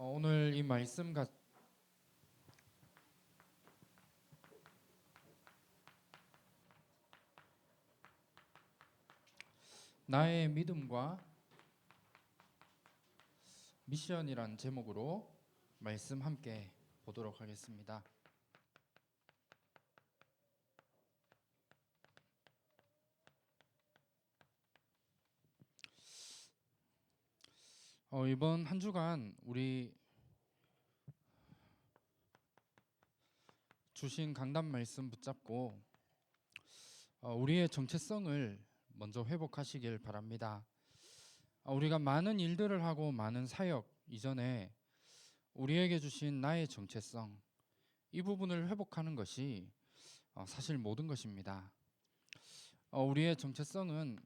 오늘 이 말씀 나의 믿음과 미션이란 제목으로 말씀 함께 보도록 하겠습니다. 이번 한 주간 우리 주신 강단 말씀 붙잡고 우리의 정체성을 먼저 회복하시길 바랍니다. 우리가 많은 일들을 하고 많은 사역 이전에 우리에게 주신 나의 정체성, 이 부분을 회복하는 것이 사실 모든 것입니다. 우리의 정체성은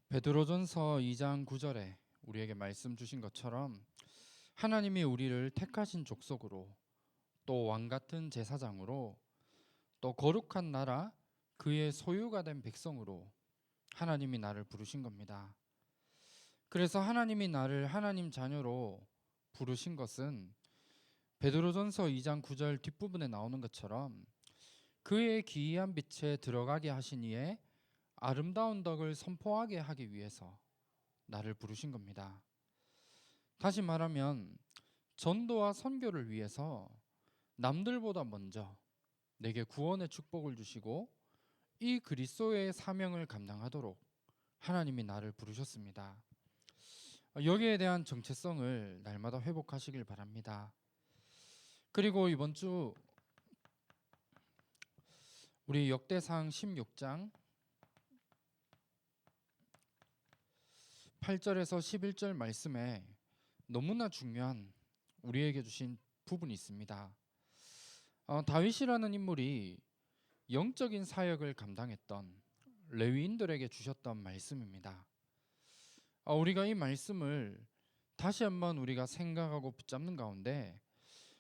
베드로전서 2장 9절에 우리에게 말씀 주신 것처럼 하나님이 우리를 택하신 족속으로, 또 왕같은 제사장으로, 또 거룩한 나라, 그의 소유가 된 백성으로 하나님이 나를 부르신 겁니다. 그래서 하나님이 나를 하나님 자녀로 부르신 것은 베드로전서 2장 9절 뒷부분에 나오는 것처럼 그의 기이한 빛에 들어가게 하신 이의 아름다운 덕을 선포하게 하기 위해서 나를 부르신 겁니다. 다시 말하면 전도와 선교를 위해서 남들보다 먼저 내게 구원의 축복을 주시고 이 그리스도의 사명을 감당하도록 하나님이 나를 부르셨습니다. 여기에 대한 정체성을 날마다 회복하시길 바랍니다. 그리고 이번 주 우리 역대상 16장 8절에서 11절 말씀에 너무나 중요한 우리에게 주신 부분이 있습니다. 다윗이라는 인물이 영적인 사역을 감당했던 레위인들에게 주셨던 말씀입니다. 우리가 이 말씀을 다시 한번 우리가 생각하고 붙잡는 가운데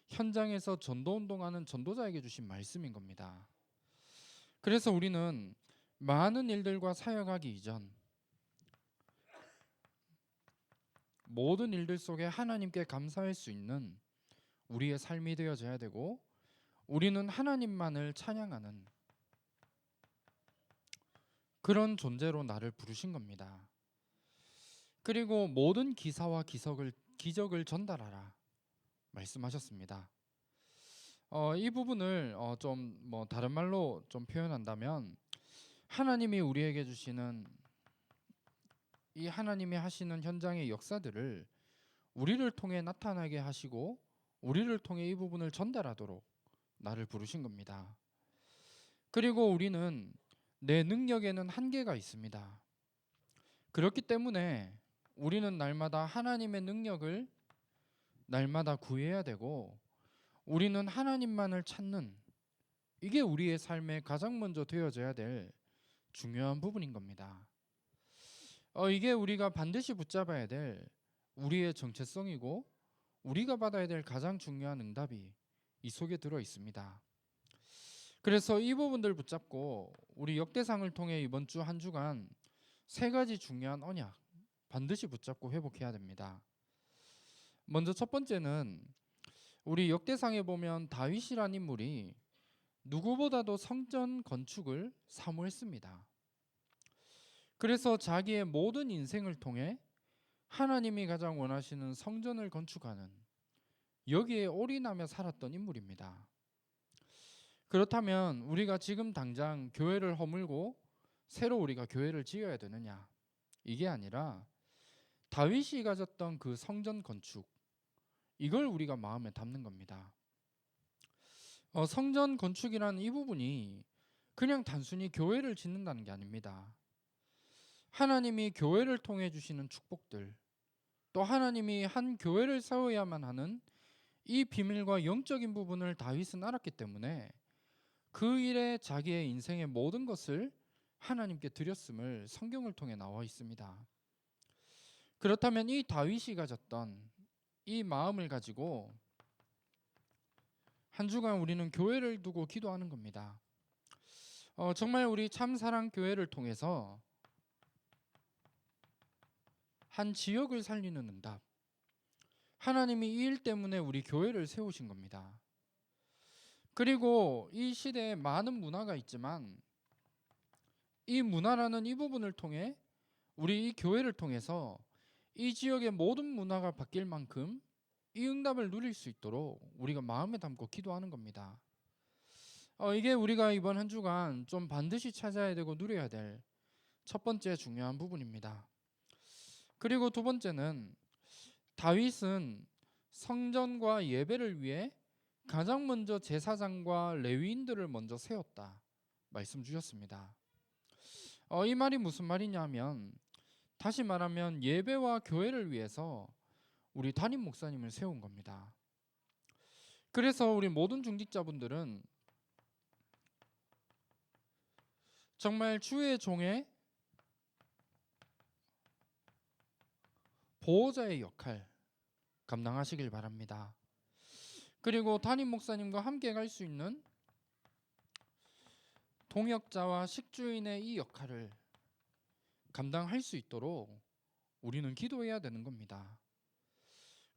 현장에서 전도운동하는 전도자에게 주신 말씀인 겁니다. 그래서 우리는 많은 일들과 사역하기 이전 모든 일들 속에 하나님께 감사할 수 있는 우리의 삶이 되어져야 되고, 우리는 하나님만을 찬양하는 그런 존재로 나를 부르신 겁니다. 그리고 모든 기사와 기적을 전달하라 말씀하셨습니다. 이 부분을 좀 다른 말로 좀 표현한다면 하나님이 우리에게 주시는 이 하나님이 하시는 현장의 역사들을 우리를 통해 나타나게 하시고 우리를 통해 이 부분을 전달하도록 나를 부르신 겁니다. 그리고 우리는 내 능력에는 한계가 있습니다. 그렇기 때문에 우리는 날마다 하나님의 능력을 날마다 구해야 되고, 우리는 하나님만을 찾는, 이게 우리의 삶에 가장 먼저 되어져야 될 중요한 부분인 겁니다. 이게 우리가 반드시 붙잡아야 될 우리의 정체성이고 우리가 받아야 될 가장 중요한 응답이 이 속에 들어 있습니다. 그래서 이 부분들 붙잡고 우리 역대상을 통해 이번 주 한 주간 세 가지 중요한 언약 반드시 붙잡고 회복해야 됩니다. 먼저 첫 번째는 우리 역대상에 보면 다윗이라는 인물이 누구보다도 성전 건축을 사모했습니다. 그래서 자기의 모든 인생을 통해 하나님이 가장 원하시는 성전을 건축하는, 여기에 올인하며 살았던 인물입니다. 그렇다면 우리가 지금 당장 교회를 허물고 새로 우리가 교회를 지어야 되느냐? 이게 아니라 다윗이 가졌던 그 성전 건축, 이걸 우리가 마음에 담는 겁니다. 성전 건축이라는 이 부분이 그냥 단순히 교회를 짓는다는 게 아닙니다. 하나님이 교회를 통해 주시는 축복들, 또 하나님이 한 교회를 세워야만 하는 이 비밀과 영적인 부분을 다윗은 알았기 때문에 그 일에 자기의 인생의 모든 것을 하나님께 드렸음을 성경을 통해 나와 있습니다. 그렇다면 이 다윗이 가졌던 이 마음을 가지고 한 주간 우리는 교회를 두고 기도하는 겁니다. 정말 우리 참사랑 교회를 통해서 한 지역을 살리는 응답. 하나님이 이 일 때문에 우리 교회를 세우신 겁니다. 그리고 이 시대에 많은 문화가 있지만 이 문화라는 이 부분을 통해 우리 이 교회를 통해서 이 지역의 모든 문화가 바뀔 만큼 이 응답을 누릴 수 있도록 우리가 마음에 담고 기도하는 겁니다. 이게 우리가 이번 한 주간 좀 반드시 찾아야 되고 누려야 될 첫 번째 중요한 부분입니다. 그리고 두 번째는 다윗은 성전과 예배를 위해 가장 먼저 제사장과 레위인들을 먼저 세웠다 말씀 주셨습니다. 이 말이 무슨 말이냐면 다시 말하면 예배와 교회를 위해서 우리 담임 목사님을 세운 겁니다. 그래서 우리 모든 중직자분들은 정말 주의 종의 보호자의 역할 감당하시길 바랍니다. 그리고 담임 목사님과 함께 갈 수 있는 동역자와 식주인의 이 역할을 감당할 수 있도록 우리는 기도해야 되는 겁니다.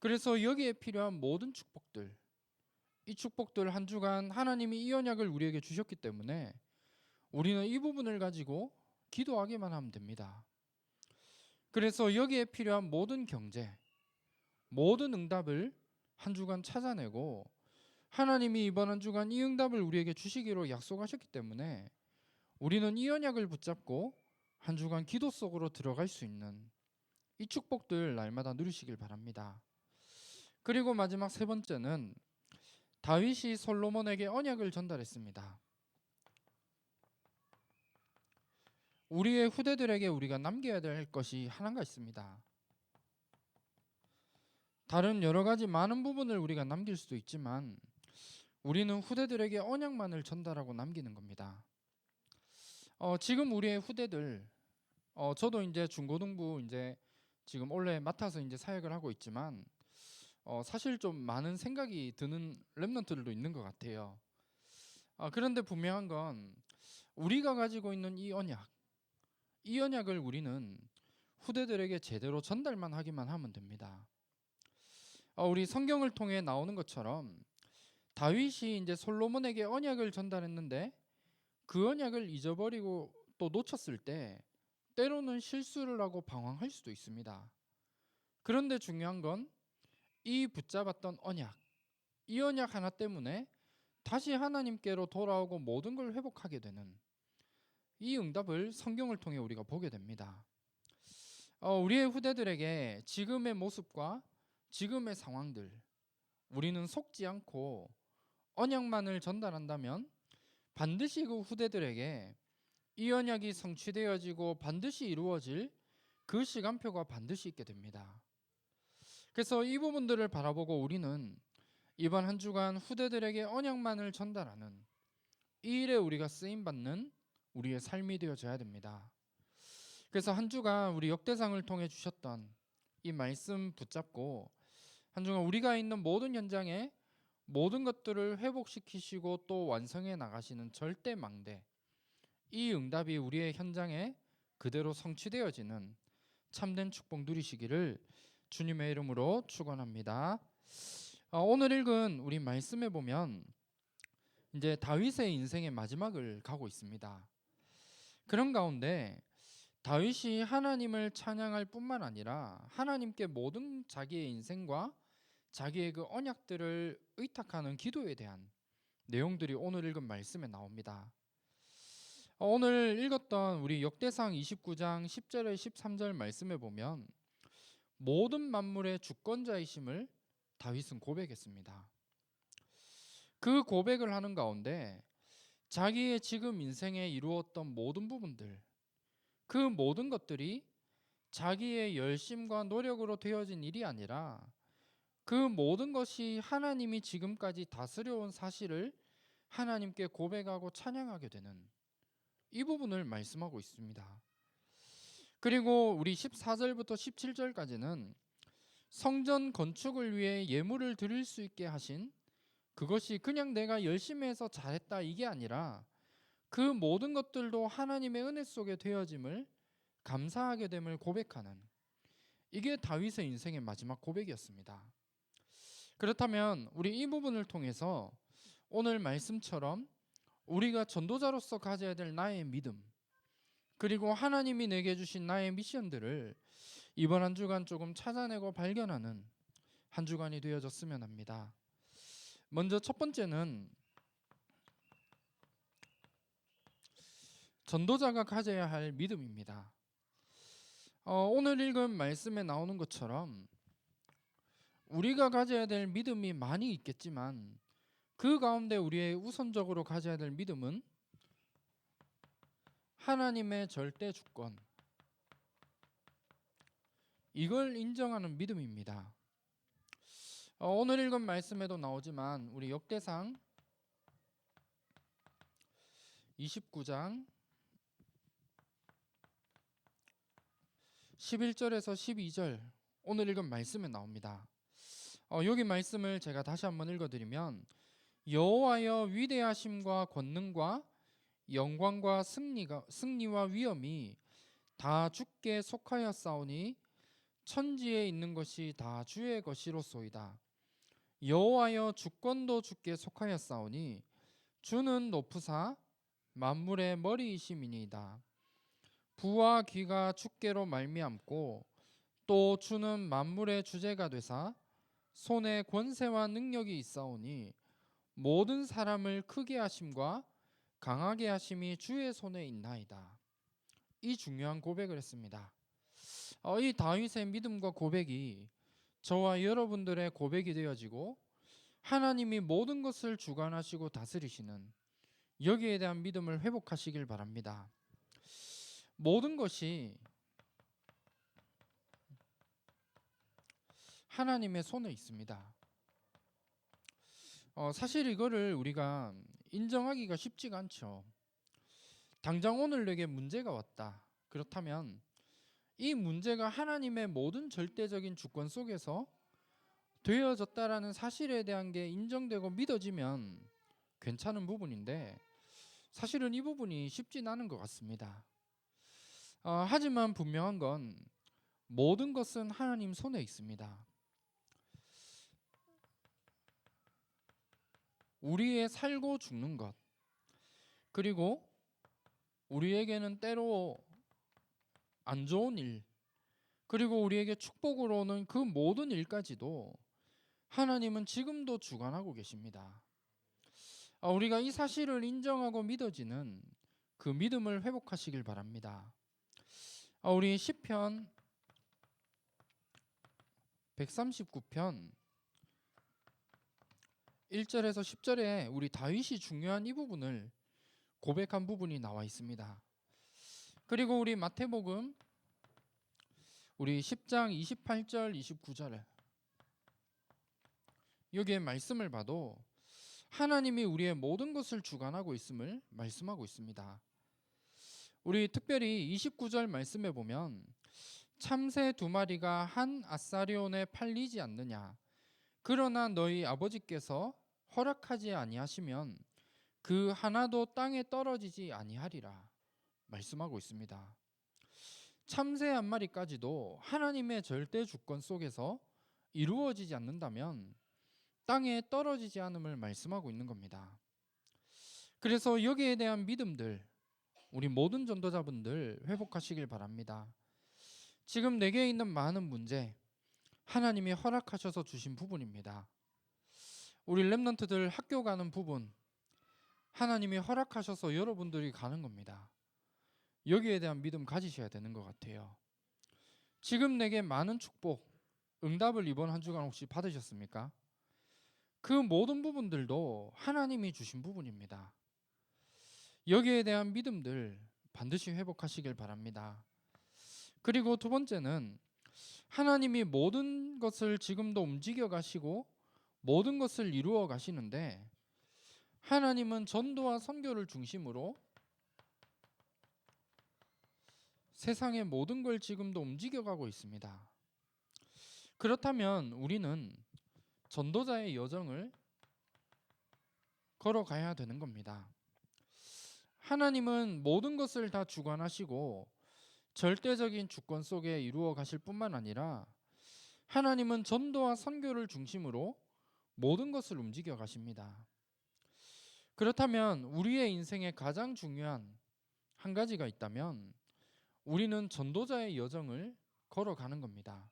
그래서 여기에 필요한 모든 축복들, 이 축복들 한 주간 하나님이 이 언약을 우리에게 주셨기 때문에 우리는 이 부분을 가지고 기도하기만 하면 됩니다. 그래서 여기에 필요한 모든 경제, 모든 응답을 한 주간 찾아내고 하나님이 이번 한 주간 이 응답을 우리에게 주시기로 약속하셨기 때문에 우리는 이 언약을 붙잡고 한 주간 기도 속으로 들어갈 수 있는 이 축복들 날마다 누리시길 바랍니다. 그리고 마지막 세 번째는 다윗이 솔로몬에게 언약을 전달했습니다. 우리의 후대들에게 우리가 남겨야 될 것이 하나가 있습니다. 다른 여러 가지 많은 부분을 우리가 남길 수도 있지만 우리는 후대들에게 언약만을 전달하고 남기는 겁니다. 지금 우리의 후대들, 저도 이제 중고등부 이제 지금 올해 맡아서 이제 사역을 하고 있지만 사실 좀 많은 생각이 드는 랩런트들도 있는 것 같아요. 그런데 분명한 건 우리가 가지고 있는 이 언약을 우리는 후대들에게 제대로 전달만 하기만 하면 됩니다. 우리 성경을 통해 나오는 것처럼 다윗이 이제 솔로몬에게 언약을 전달했는데 그 언약을 잊어버리고 또 놓쳤을 때 때로는 실수를 하고 방황할 수도 있습니다. 그런데 중요한 건 이 붙잡았던 언약, 이 언약 하나 때문에 다시 하나님께로 돌아오고 모든 걸 회복하게 되는 이 응답을 성경을 통해 우리가 보게 됩니다. 우리의 후대들에게 지금의 모습과 지금의 상황들 우리는 속지 않고 언약만을 전달한다면 반드시 그 후대들에게 이 언약이 성취되어지고 반드시 이루어질 그 시간표가 반드시 있게 됩니다. 그래서 이 부분들을 바라보고 우리는 이번 한 주간 후대들에게 언약만을 전달하는 이 일에 우리가 쓰임받는 우리의 삶이 되어져야 됩니다. 그래서 한 주간 우리 역대상을 통해 주셨던 이 말씀 붙잡고 한 주간 우리가 있는 모든 현장에 모든 것들을 회복시키시고 또 완성해 나가시는 절대 망대, 이 응답이 우리의 현장에 그대로 성취되어지는 참된 축복 누리시기를 주님의 이름으로 축원합니다. 오늘 읽은 우리 말씀에 보면 이제 다윗의 인생의 마지막을 가고 있습니다. 그런 가운데 다윗이 하나님을 찬양할 뿐만 아니라 하나님께 모든 자기의 인생과 자기의 그 언약들을 의탁하는 기도에 대한 내용들이 오늘 읽은 말씀에 나옵니다. 오늘 읽었던 우리 역대상 29장 10절에 13절 말씀에 보면 모든 만물의 주권자이심을 다윗은 고백했습니다. 그 고백을 하는 가운데 자기의 지금 인생에 이루었던 모든 부분들, 그 모든 것들이 자기의 열심과 노력으로 되어진 일이 아니라 그 모든 것이 하나님이 지금까지 다스려온 사실을 하나님께 고백하고 찬양하게 되는 이 부분을 말씀하고 있습니다. 그리고 우리 14절부터 17절까지는 성전 건축을 위해 예물을 드릴 수 있게 하신 그것이 그냥 내가 열심히 해서 잘했다 이게 아니라 그 모든 것들도 하나님의 은혜 속에 되어짐을 감사하게 됨을 고백하는 이게 다윗의 인생의 마지막 고백이었습니다. 그렇다면 우리 이 부분을 통해서 오늘 말씀처럼 우리가 전도자로서 가져야 될 나의 믿음, 그리고 하나님이 내게 주신 나의 미션들을 이번 한 주간 조금 찾아내고 발견하는 한 주간이 되어졌으면 합니다. 먼저 첫 번째는 전도자가 가져야 할 믿음입니다. 오늘 읽은 말씀에 나오는 것처럼 우리가 가져야 될 믿음이 많이 있겠지만 그 가운데 우리의 우선적으로 가져야 될 믿음은 하나님의 절대 주권, 이걸 인정하는 믿음입니다. 오늘 읽은 말씀에도 나오지만 우리 역대상 29장 11절에서 12절 오늘 읽은 말씀에 나옵니다. 여기 말씀을 제가 다시 한번 읽어드리면, 여호와여 위대하심과 권능과 영광과 승리와 위엄이 다 주께 속하였사오니 천지에 있는 것이 다 주의 것이로소이다. 여호와여 주권도 주께 속하였사오니 주는 높으사 만물의 머리이심이니이다. 부와 귀가 주께로 말미암고 또 주는 만물의 주제가 되사 손에 권세와 능력이 있사오니 모든 사람을 크게 하심과 강하게 하심이 주의 손에 있나이다. 이 중요한 고백을 했습니다. 이 다윗의 믿음과 고백이 저와 여러분들의 고백이 되어지고 하나님이 모든 것을 주관하시고 다스리시는, 여기에 대한 믿음을 회복하시길 바랍니다. 모든 것이 하나님의 손에 있습니다. 사실 이거를 우리가 인정하기가 쉽지가 않죠. 당장 오늘 내게 문제가 왔다. 그렇다면 이 문제가 하나님의 모든 절대적인 주권 속에서 되어졌다라는 사실에 대한 게 인정되고 믿어지면 괜찮은 부분인데, 사실은 이 부분이 쉽진 않은 것 같습니다. 하지만 분명한 건 모든 것은 하나님 손에 있습니다. 우리의 살고 죽는 것, 그리고 우리에게는 때로 안 좋은 일, 그리고 우리에게 축복으로 오는 그 모든 일까지도 하나님은 지금도 주관하고 계십니다. 우리가 이 사실을 인정하고 믿어지는 그 믿음을 회복하시길 바랍니다. 우리 시편 139편 1절에서 10절에 우리 다윗이 중요한 이 부분을 고백한 부분이 나와 있습니다. 그리고 우리 마태복음 우리 10장 28절 29절에 여기에 말씀을 봐도 하나님이 우리의 모든 것을 주관하고 있음을 말씀하고 있습니다. 우리 특별히 29절 말씀에 보면 참새 2마리가 한 아사리온에 팔리지 않느냐, 그러나 너희 아버지께서 허락하지 아니하시면 그 하나도 땅에 떨어지지 아니하리라 말씀하고 있습니다. 참새 한 마리까지도 하나님의 절대 주권 속에서 이루어지지 않는다면 땅에 떨어지지 않음을 말씀하고 있는 겁니다. 그래서 여기에 대한 믿음들 우리 모든 전도자분들 회복하시길 바랍니다. 지금 내게 있는 많은 문제 하나님이 허락하셔서 주신 부분입니다. 우리 렘넌트들 학교 가는 부분 하나님이 허락하셔서 여러분들이 가는 겁니다. 여기에 대한 믿음 가지셔야 되는 것 같아요. 지금 내게 많은 축복, 응답을 이번 한 주간 혹시 받으셨습니까? 그 모든 부분들도 하나님이 주신 부분입니다. 여기에 대한 믿음들 반드시 회복하시길 바랍니다. 그리고 두 번째는 하나님이 모든 것을 지금도 움직여 가시고 모든 것을 이루어 가시는데, 하나님은 전도와 선교를 중심으로 세상의 모든 걸 지금도 움직여가고 있습니다. 그렇다면 우리는 전도자의 여정을 걸어가야 되는 겁니다. 하나님은 모든 것을 다 주관하시고 절대적인 주권 속에 이루어 가실 뿐만 아니라 하나님은 전도와 선교를 중심으로 모든 것을 움직여 가십니다. 그렇다면 우리의 인생에 가장 중요한 한 가지가 있다면 우리는 전도자의 여정을 걸어가는 겁니다.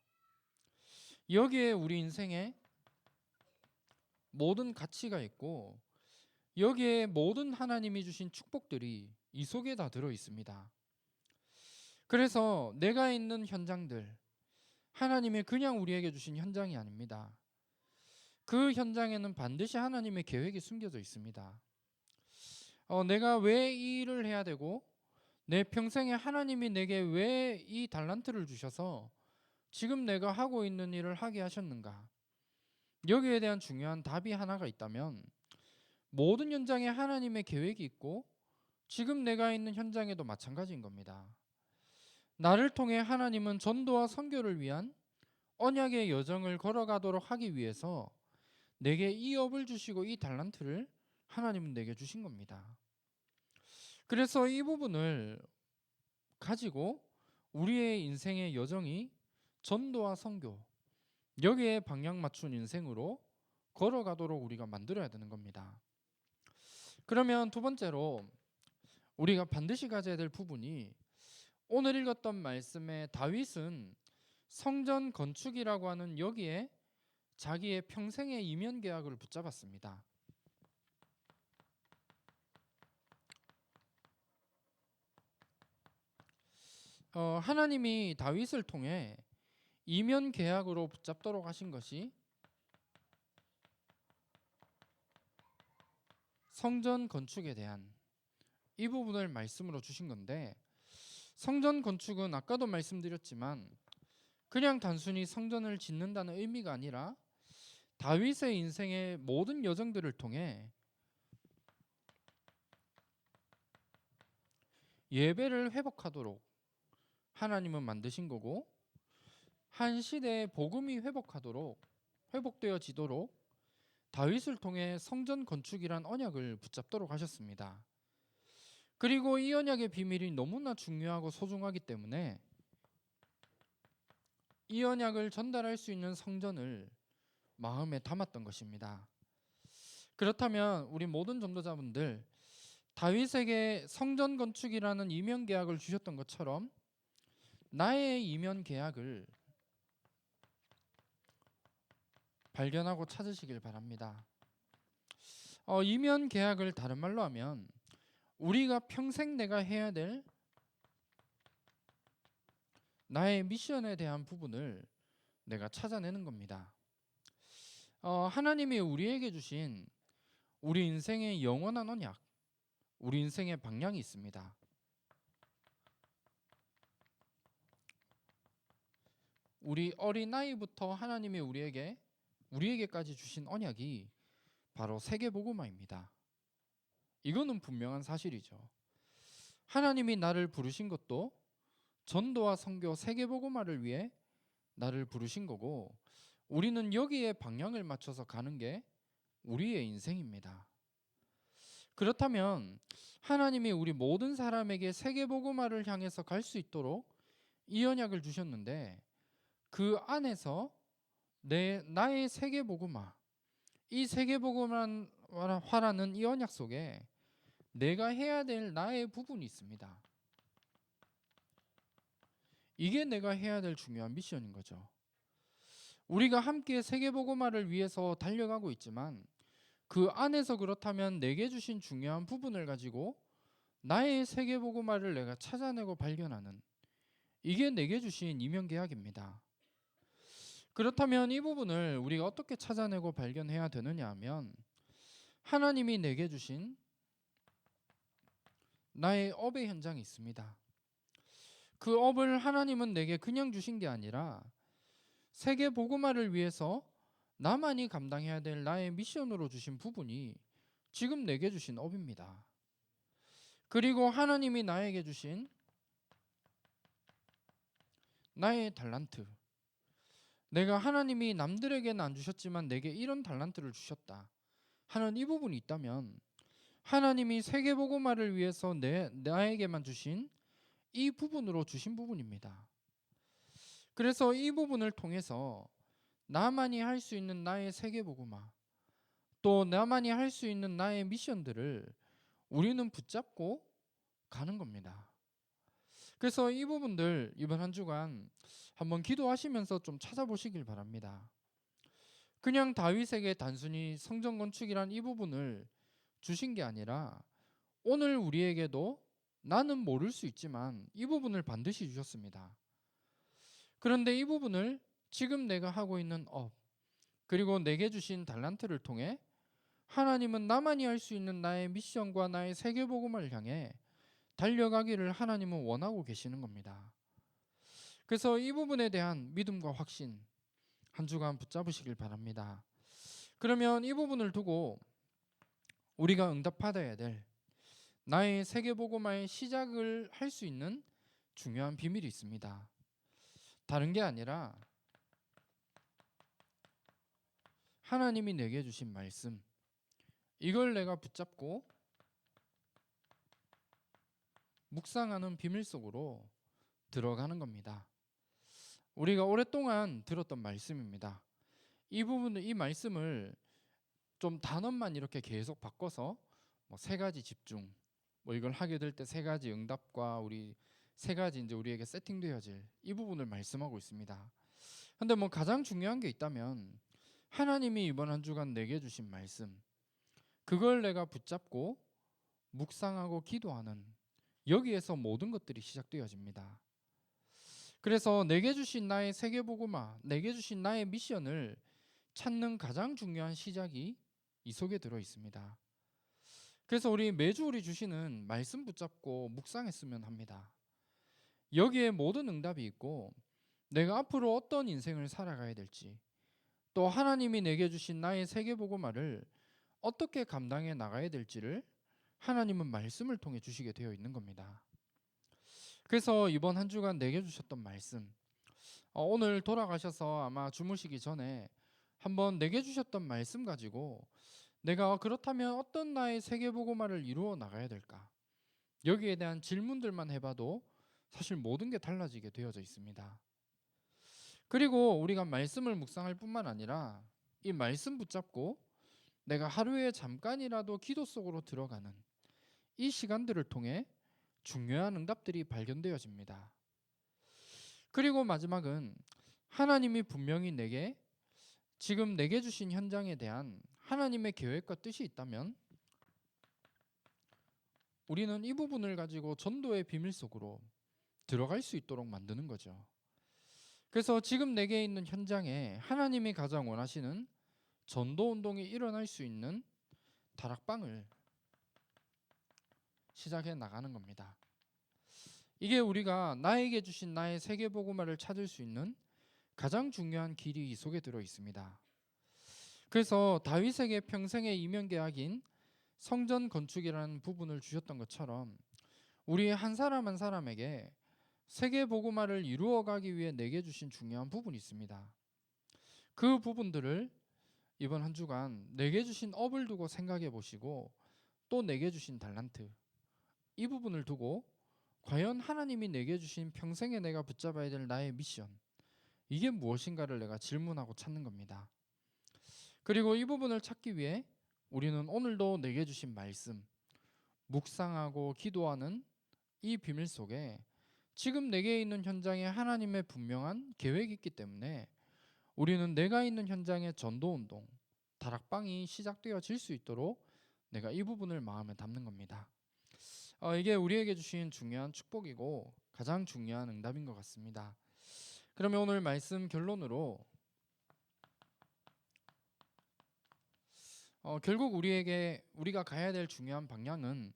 여기에 우리 인생에 모든 가치가 있고 여기에 모든 하나님이 주신 축복들이 이 속에 다 들어 있습니다. 그래서 내가 있는 현장들, 하나님이 그냥 우리에게 주신 현장이 아닙니다. 그 현장에는 반드시 하나님의 계획이 숨겨져 있습니다. 내가 왜 이 일을 해야 되고 내 평생에 하나님이 내게 왜 이 달란트를 주셔서 지금 내가 하고 있는 일을 하게 하셨는가? 여기에 대한 중요한 답이 하나가 있다면 모든 현장에 하나님의 계획이 있고 지금 내가 있는 현장에도 마찬가지인 겁니다. 나를 통해 하나님은 전도와 선교를 위한 언약의 여정을 걸어가도록 하기 위해서 내게 이 업을 주시고 이 달란트를 하나님은 내게 주신 겁니다. 그래서 이 부분을 가지고 우리의 인생의 여정이 전도와 선교, 여기에 방향 맞춘 인생으로 걸어가도록 우리가 만들어야 되는 겁니다. 그러면 두 번째로 우리가 반드시 가져야 될 부분이 오늘 읽었던 말씀에 다윗은 성전 건축이라고 하는 여기에 자기의 평생의 이면 계약을 붙잡았습니다. 하나님이 다윗을 통해 이면 계약으로 붙잡도록 하신 것이 성전 건축에 대한 이 부분을 말씀으로 주신 건데, 성전 건축은 아까도 말씀드렸지만 그냥 단순히 성전을 짓는다는 의미가 아니라 다윗의 인생의 모든 여정들을 통해 예배를 회복하도록 하나님은 만드신 거고, 한 시대의 복음이 회복되어지도록 다윗을 통해 성전 건축이란 언약을 붙잡도록 하셨습니다. 그리고 이 언약의 비밀이 너무나 중요하고 소중하기 때문에 이 언약을 전달할 수 있는 성전을 마음에 담았던 것입니다. 그렇다면 우리 모든 전도자분들, 다윗에게 성전 건축이라는 이면 계약을 주셨던 것처럼 나의 이면 계약을 발견하고 찾으시길 바랍니다. 이면 계약을 다른 말로 하면 우리가 평생 내가 해야 될 나의 미션에 대한 부분을 내가 찾아내는 겁니다. 하나님이 우리에게 주신 우리 인생의 영원한 언약, 우리 인생의 방향이 있습니다. 우리 어린아이부터 하나님이 우리에게까지 주신 언약이 바로 세계복음화입니다. 이거는 분명한 사실이죠. 하나님이 나를 부르신 것도 전도와 선교 세계복음화를 위해 나를 부르신 거고, 우리는 여기에 방향을 맞춰서 가는 게 우리의 인생입니다. 그렇다면 하나님이 우리 모든 사람에게 세계복음화를 향해서 갈 수 있도록 이 언약을 주셨는데, 그 안에서 나의 세계복음화, 이 세계복음화라는 이 언약 속에 내가 해야 될 나의 부분이 있습니다. 이게 내가 해야 될 중요한 미션인 거죠. 우리가 함께 세계복음화를 위해서 달려가고 있지만 그 안에서 그렇다면 내게 주신 중요한 부분을 가지고 나의 세계복음화를 내가 찾아내고 발견하는, 이게 내게 주신 이면계약입니다. 그렇다면 이 부분을 우리가 어떻게 찾아내고 발견해야 되느냐 하면, 하나님이 내게 주신 나의 업의 현장이 있습니다. 그 업을 하나님은 내게 그냥 주신 게 아니라 세계 복음화를 위해서 나만이 감당해야 될 나의 미션으로 주신 부분이 지금 내게 주신 업입니다. 그리고 하나님이 나에게 주신 나의 달란트, 내가 하나님이 남들에게는 안 주셨지만 내게 이런 달란트를 주셨다 하는 이 부분이 있다면, 하나님이 세계 복음화를 위해서 나에게만 주신 이 부분으로 주신 부분입니다. 그래서 이 부분을 통해서 나만이 할 수 있는 나의 세계복음화, 또 나만이 할 수 있는 나의 미션들을 우리는 붙잡고 가는 겁니다. 그래서 이 부분들 이번 한 주간 한번 기도하시면서 좀 찾아보시길 바랍니다. 그냥 다윗에게 단순히 성전 건축이란 이 부분을 주신 게 아니라 오늘 우리에게도 나는 모를 수 있지만 이 부분을 반드시 주셨습니다. 그런데 이 부분을 지금 내가 하고 있는 업, 그리고 내게 주신 달란트를 통해 하나님은 나만이 할 수 있는 나의 미션과 나의 세계복음을 향해 달려가기를 하나님은 원하고 계시는 겁니다. 그래서 이 부분에 대한 믿음과 확신 한 주간 붙잡으시길 바랍니다. 그러면 이 부분을 두고 우리가 응답받아야 될 나의 세계복음화의 시작을 할 수 있는 중요한 비밀이 있습니다. 다른 게 아니라 하나님이 내게 주신 말씀, 이걸 내가 붙잡고 묵상하는 비밀 속으로 들어가는 겁니다. 우리가 오랫동안 들었던 말씀입니다. 이 부분을, 이 말씀을 좀 단어만 이렇게 계속 바꿔서 뭐 세 가지 집중, 뭐 이걸 하게 될 때 세 가지 응답과 우리 세 가지 이제 우리에게 세팅되어질 이 부분을 말씀하고 있습니다. 근데 뭐 가장 중요한 게 있다면 하나님이 이번 한 주간 내게 주신 말씀, 그걸 내가 붙잡고 묵상하고 기도하는, 여기에서 모든 것들이 시작되어집니다. 그래서 내게 주신 나의 세계복음화, 내게 주신 나의 미션을 찾는 가장 중요한 시작이 이 속에 들어 있습니다. 그래서 우리 매주 우리 주시는 말씀 붙잡고 묵상했으면 합니다. 여기에 모든 응답이 있고 내가 앞으로 어떤 인생을 살아가야 될지, 또 하나님이 내게 주신 나의 세계복음화를 어떻게 감당해 나가야 될지를 하나님은 말씀을 통해 주시게 되어 있는 겁니다. 그래서 이번 한 주간 내게 주셨던 말씀, 오늘 돌아가셔서 아마 주무시기 전에 한번 내게 주셨던 말씀 가지고 내가 그렇다면 어떤 나의 세계복음화를 이루어 나가야 될까? 여기에 대한 질문들만 해봐도 사실 모든 게 달라지게 되어져 있습니다. 그리고 우리가 말씀을 묵상할 뿐만 아니라 이 말씀 붙잡고 내가 하루에 잠깐이라도 기도 속으로 들어가는 이 시간들을 통해 중요한 응답들이 발견되어집니다. 그리고 마지막은 하나님이 분명히 내게 지금 내게 주신 현장에 대한 하나님의 계획과 뜻이 있다면 우리는 이 부분을 가지고 전도의 비밀 속으로 들어갈 수 있도록 만드는 거죠. 그래서 지금 내게 있는 현장에 하나님이 가장 원하시는 전도 운동이 일어날 수 있는 다락방을 시작해 나가는 겁니다. 이게 우리가 나에게 주신 나의 세계복음화를 찾을 수 있는 가장 중요한 길이 이 속에 들어 있습니다. 그래서 다윗에게 평생의 이면계약인 성전 건축이라는 부분을 주셨던 것처럼 우리 한 사람 한 사람에게 세계복음화를 이루어가기 위해 내게 주신 중요한 부분이 있습니다. 그 부분들을 이번 한 주간 내게 주신 업을 두고 생각해 보시고 또 내게 주신 달란트, 이 부분을 두고 과연 하나님이 내게 주신 평생에 내가 붙잡아야 될 나의 미션, 이게 무엇인가를 내가 질문하고 찾는 겁니다. 그리고 이 부분을 찾기 위해 우리는 오늘도 내게 주신 말씀, 묵상하고 기도하는 이 비밀 속에 지금 내게 있는 현장에 하나님의 분명한 계획이 있기 때문에 우리는 내가 있는 현장의 전도운동, 다락방이 시작되어질 수 있도록 내가 이 부분을 마음에 담는 겁니다. 이게 우리에게 주신 중요한 축복이고 가장 중요한 응답인 것 같습니다. 그러면 오늘 말씀 결론으로 결국 우리가 가야 될 중요한 방향은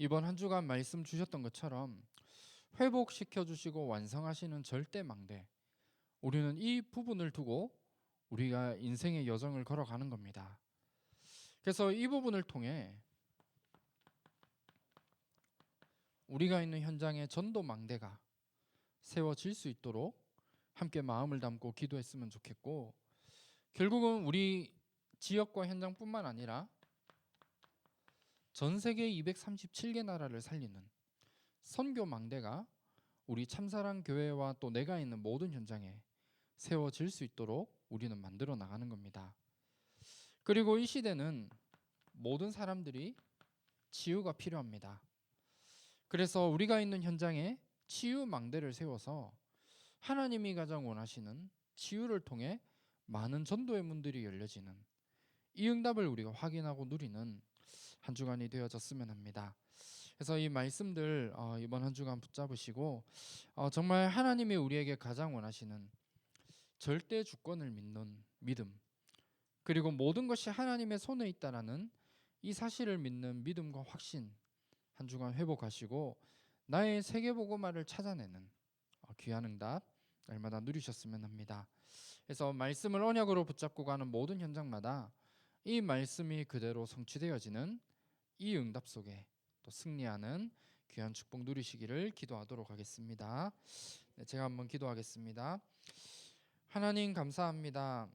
이번 한 주간 말씀 주셨던 것처럼 회복시켜 주시고 완성하시는 절대 망대, 우리는 이 부분을 두고 우리가 인생의 여정을 걸어가는 겁니다. 그래서 이 부분을 통해 우리가 있는 현장의 전도 망대가 세워질 수 있도록 함께 마음을 담고 기도했으면 좋겠고, 결국은 우리 지역과 현장뿐만 아니라 전 세계 237개 나라를 살리는 선교 망대가 우리 참사랑 교회와 또 내가 있는 모든 현장에 세워질 수 있도록 우리는 만들어 나가는 겁니다. 그리고 이 시대는 모든 사람들이 치유가 필요합니다. 그래서 우리가 있는 현장에 치유 망대를 세워서 하나님이 가장 원하시는 치유를 통해 많은 전도의 문들이 열려지는 이 응답을 우리가 확인하고 누리는 한 주간이 되어졌으면 합니다. 그래서 이 말씀들 이번 한 주간 붙잡으시고 정말 하나님이 우리에게 가장 원하시는 절대 주권을 믿는 믿음, 그리고 모든 것이 하나님의 손에 있다라는 이 사실을 믿는 믿음과 확신 한 주간 회복하시고 나의 세계복음화를 찾아내는 귀한 응답 날마다 누리셨으면 합니다. 그래서 말씀을 언약으로 붙잡고 가는 모든 현장마다 이 말씀이 그대로 성취되어지는 이 응답 속에 또 승리하는 귀한 축복 누리시기를 기도하도록 하겠습니다. 네, 제가 한번 기도하겠습니다. 하나님 감사합니다.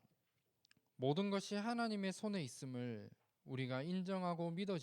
모든 것이 하나님의 손에 있음을 우리가 인정하고 믿어지는